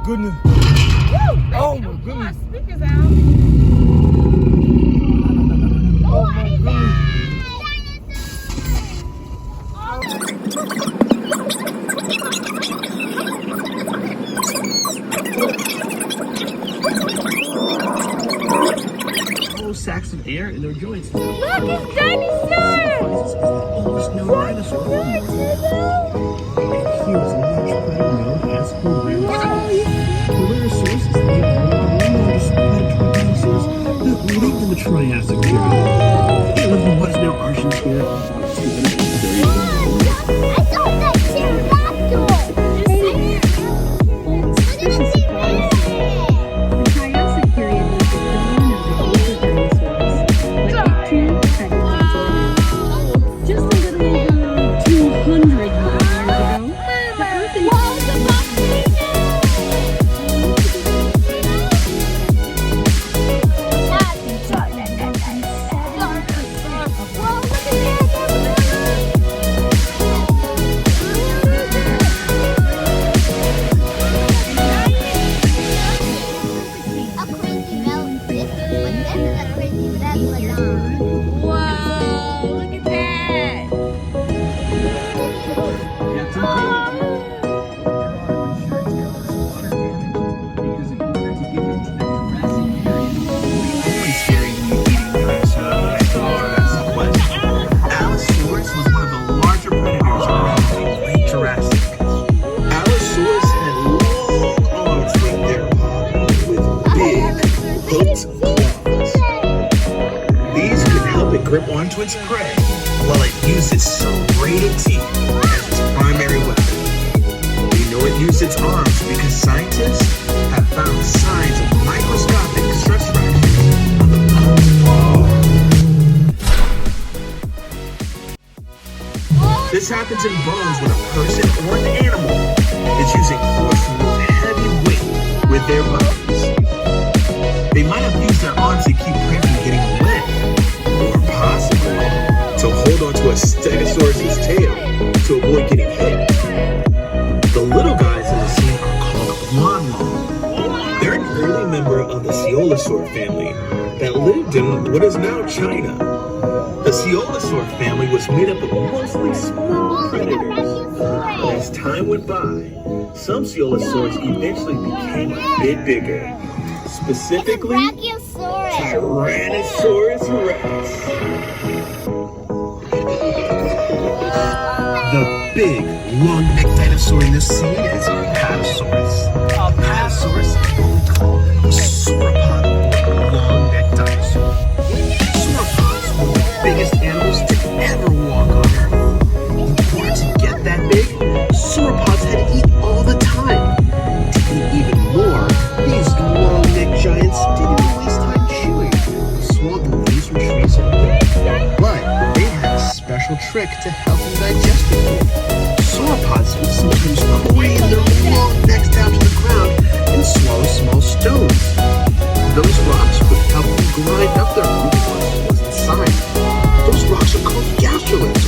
goodness. Oh my goodness. Speakers out. Oh my goodness. Whole sacks of air in their joints. Look, it's dinosaurs! Oldest known dinosaur. Here's a large predator known as Tyrannosaurus. Tyrannosaurus is named one of the largest predatory dinosaurs that lived in the Triassic period. They lived in what is now Argentina. I saw that pterodactyl! Grip onto its prey while it used its serrated teeth as its primary weapon. We know it used its arms because scientists have found signs of microscopic stress fractures on the bones. This happens in bones when a person or an animal is using force to move heavy weight with their bones. They might have used their arms to keep prey from getting away, or possibly to hold onto a stegosaurus's tail to avoid getting hit. The little guys in the scene are called llama. They're an early member of the Coelosaur family that lived in what is now China. The Coelosaur family was made up of mostly small predators. But as time went by, some Coelosaurs eventually became a bit bigger. Specifically, Tyrannosaurus rex. The big, long-necked dinosaur in this scene is Apatosaurus. Apatosaurus is what we call a sauropod, long-necked dinosaur. Sauropods were the biggest animals to ever walk on Earth. In order to get that big, sauropods had to eat all the time. To eat even more, these long-necked giants didn't waste time chewing. They swallowed the leaves from trees only. But they had a special trick to help them digest the food. Sauropods would sometimes crane their long necks down to the ground and swallow small stones. Those rocks would help them grind up their food once it was inside. Those rocks are called gastroliths.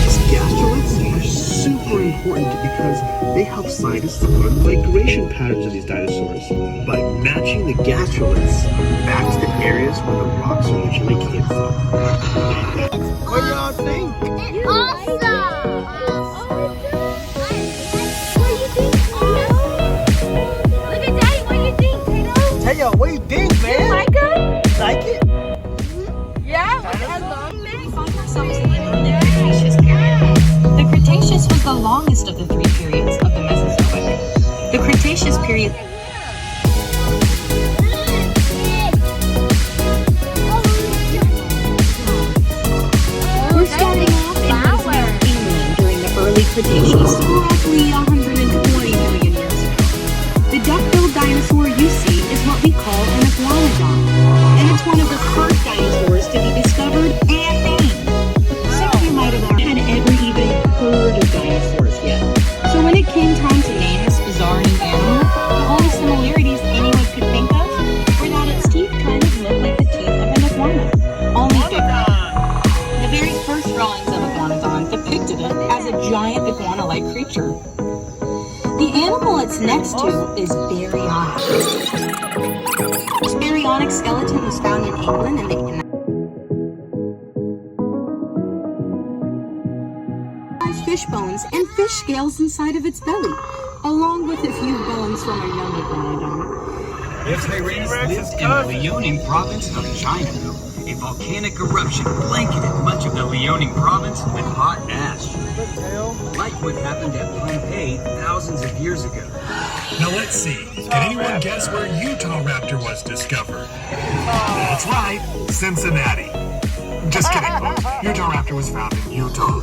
These gastroliths are super important because they help scientists learn the migration patterns of these dinosaurs by matching the gastroliths back to the areas where the rocks originally came from. What y'all think? It's awesome! Look at Daddy, what do you think, Tato? Tell y'all, what do you think, man? You like them? Like it? Yeah, look at long We find ourselves in the early Cretaceous period. The Cretaceous was the longest of the three periods of the Mesozoic. The Cretaceous period we're starting off in what is now England during the early Cretaceous, roughly 120 million years ago. The duck-billed dinosaur you see is what we call an iguanodon, and it's one of the first dinosaurs to be discovered and named. Some of you might have had ever even heard of dinosaurs yet. So when it came time to name this bizarre new animal, the only similarities anyone could think of were that its teeth kind of looked like the teeth of an iguana, only bigger. The very first drawings of iguanodon depicted it as a giant iguana-like creature. The animal it's next to is baryonyx. This baryonyx skeleton was found in England in fish bones and fish scales inside of its belly, along with a few bones from a young iguanodon. The Tyrannosaurus lived in the Liaoning province of China. A volcanic eruption blanketed much of the Liaoning province with hot ash, like what happened at Pompeii thousands of years ago. Now let's see. Can anyone guess where Utah Raptor was discovered? That's right, Cincinnati. Just kidding, folks. Utah Raptor was found in Utah.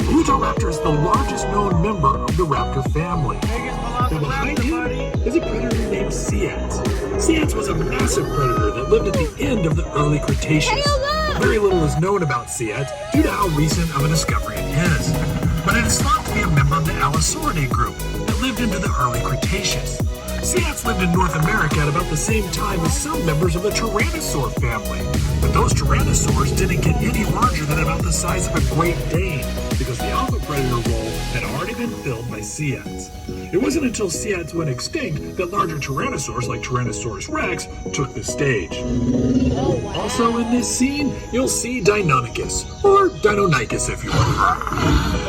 The Utah Raptor is the largest known member of the raptor family. Now behind him is a predator named C&EFamily. C&EFamily was a massive predator that lived at the end of the early Cretaceous. Very little is known about C&EFamily due to how recent of a discovery it is. But it is thought to be a member of the Allosauridae group that lived into the early Cretaceous. C&EFamily lived in North America at about the same time as some members of the Tyrannosaur family. But those Tyrannosaurs didn't get any larger than about the size of a Great Dane, because the alpha predator role had already been filled by C&EFamily. It wasn't until C&EFamily went extinct that larger Tyrannosaurs like Tyrannosaurus rex took the stage. Also in this scene, you'll see Deinonychus, or Deinonychus if you prefer.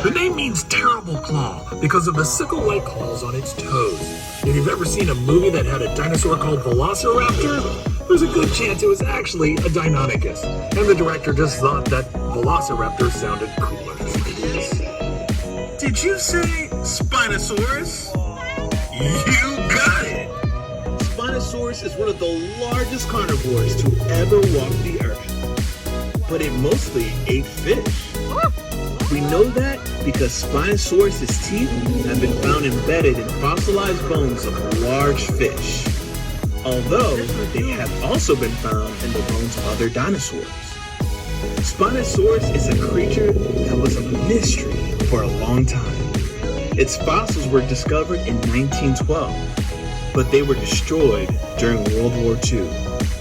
The name means terrible claw because of the sickle-like claws on its toes. If you've ever seen a movie that had a dinosaur called Velociraptor, there's a good chance it was actually a Deinonychus, and the director just thought that Velociraptor sounded cooler. Did you say Spinosaurus? You got it! Spinosaurus is one of the largest carnivores to ever walk the earth, but it mostly ate fish. We know that because Spinosaurus's teeth have been found embedded in fossilized bones of large fish, although they have also been found in the bones of other dinosaurs. Spinosaurus is a creature that was a mystery for a long time. Its fossils were discovered in 1912, but they were destroyed during World War II,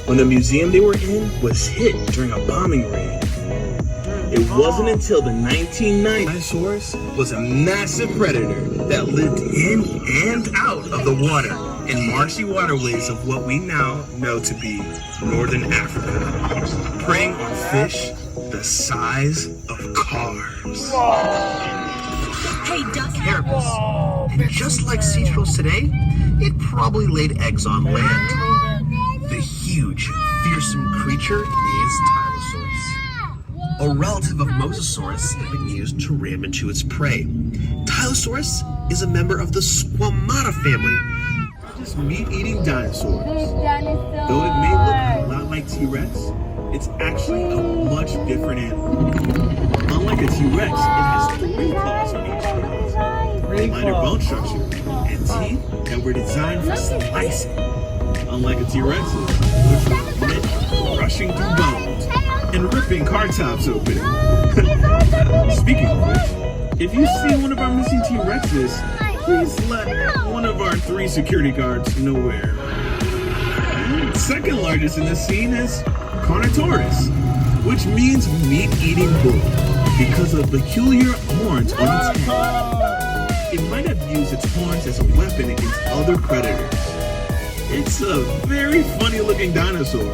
when the museum they were in was hit during a bombing raid. It wasn't until the 1990s Spinosaurus was a massive predator that lived in and out of the water in marshy waterways of what we now know to be northern Africa, preying on fish the size of cars. Hey, duck carapace. And just like sea turtles today, it probably laid eggs on land. The huge, fearsome creature is Tylosaurus, a relative of Mosasaurus that been used to ram into its prey. Tylosaurus is a member of the Squamata family, just meat-eating dinosaurs. Though it may look a lot like T-Rex, it's actually a much different animal. Unlike a T-Rex, it has 3 claws on each hand, a minor bone structure, and teeth that were designed for slicing. Unlike a T-Rex, which were meant for rushing through bones and ripping car tops open. Speaking of which, if you see one of our missing T-Rexes, please let one of our 3 security guards know where. Second largest in this scene is Carnotaurus, which means meat-eating bull because of the peculiar horns on its head. It might have used its horns as a weapon against other predators. It's a very funny-looking dinosaur,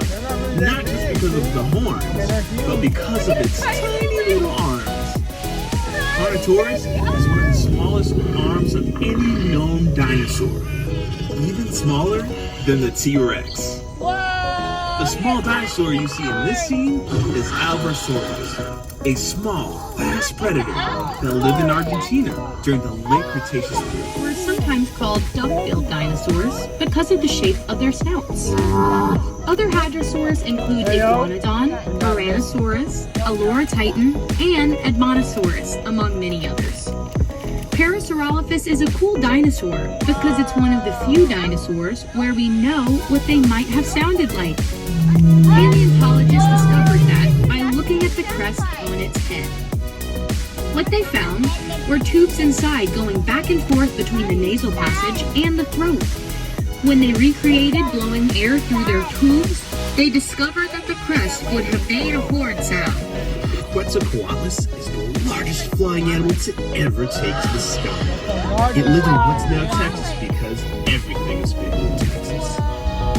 not just because of the horns, but because of its tiny little arms. Carnotaurus is one of the smallest arms of any known dinosaur, even smaller than the T-Rex. The small dinosaur you see in this scene is Albersaurus, a small, fast predator that lived in Argentina during the late Cretaceous period. Were sometimes called duck-billed dinosaurs because of the shape of their snouts. Other hadrosaurs include Iguanodon, Tyrannosaurus, Aloratitan, and Edmontosaurus, among many others. Parasaurolophus is a cool dinosaur because it's one of the few dinosaurs where we know what they might have sounded like. Paleontologists discovered that by looking at the crest on its head. What they found were tubes inside going back and forth between the nasal passage and the throat. When they recreated blowing air through their tubes, they discovered that the crest would have made a horn sound. Quetzalcoatlus is the largest flying animal to ever take to the sky. It lived in what's now Texas because everything is bigger in Texas.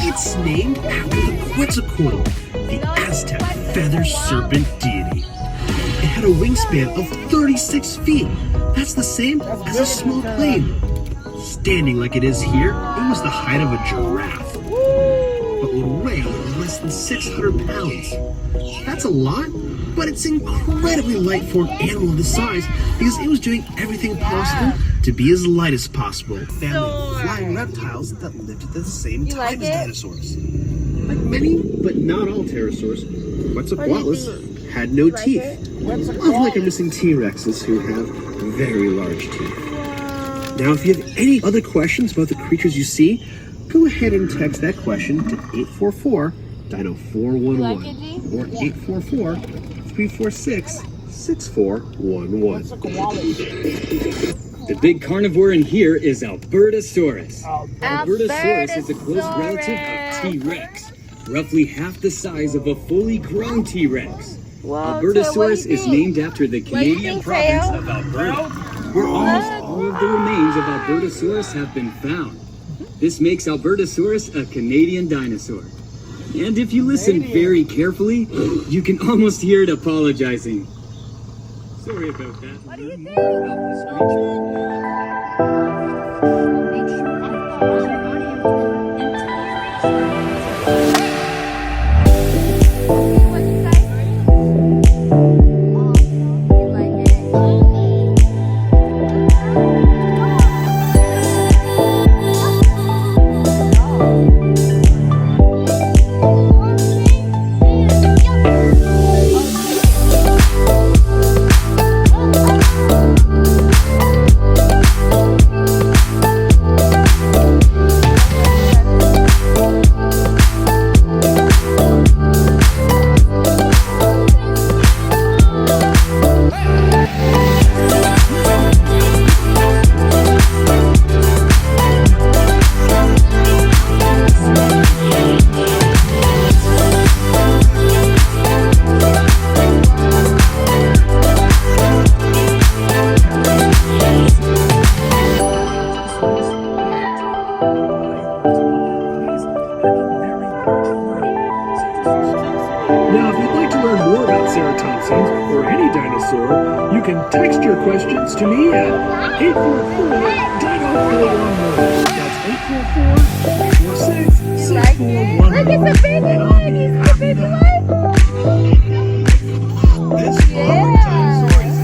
It's named after the Quetzalcoatl, the Aztec feather serpent deity. It had a wingspan of 36 feet. That's the same as a small plane. Standing like it is here, it was the height of a giraffe, but would weigh less than 600 pounds. That's a lot, but it's incredibly light for an animal of this size because it was doing everything possible to be as light as possible. Family of flying reptiles that lived at the same time as dinosaurs. Like many, but not all pterosaurs, Quetzalcoatlus had no teeth, unlike our missing T-Rexes who have very large teeth. Now, if you have any other questions about the creatures you see, go ahead and text that question to 844-DINO-411 or 844-346-6411. The big carnivore in here is Albertosaurus. Albertosaurus is a close relative of T-Rex, roughly half the size of a fully grown T-Rex. Albertosaurus is named after the Canadian province of Alberta, where almost all of the remains of Albertosaurus have been found. This makes Albertosaurus a Canadian dinosaur. And if you listen very carefully, you can almost hear it apologizing. Sorry about that. What do you think about this creature? Now, if you'd like to learn more about ceratopsians or any dinosaur, you can text your questions to me at 844-DINO-411. That's 844-346-6411. Look, it's a big one. He's the big one. This dinosaur is a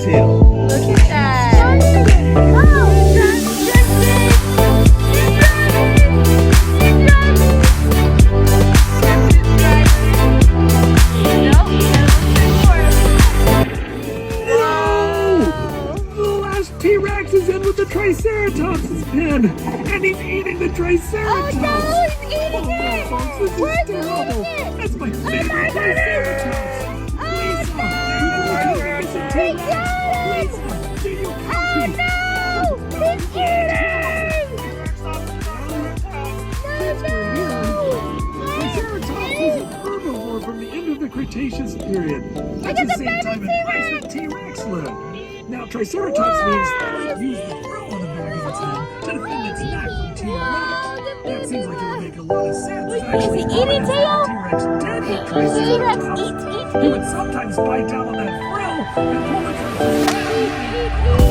Tail. Look at that. T-Rex is in with the Triceratops' pen, and he's eating the Triceratops. Oh no, he's eating it! Folks, this is terrible. That's my favorite Triceratops. Lisa, He got it! do you Oh copy? no! He's eating! Triceratops is an herbivore from the end of the Cretaceous period. At the same time in place that T-Rex lived. Now, Triceratops means that it used the frill on the back of its head to defend its neck from T-Rex. That seems like it would make a lot of sense. Is he eating tail? T-Rex did eat T-Rex Triceratops. eat. He would sometimes bite down on that frill and pull the Triceratops.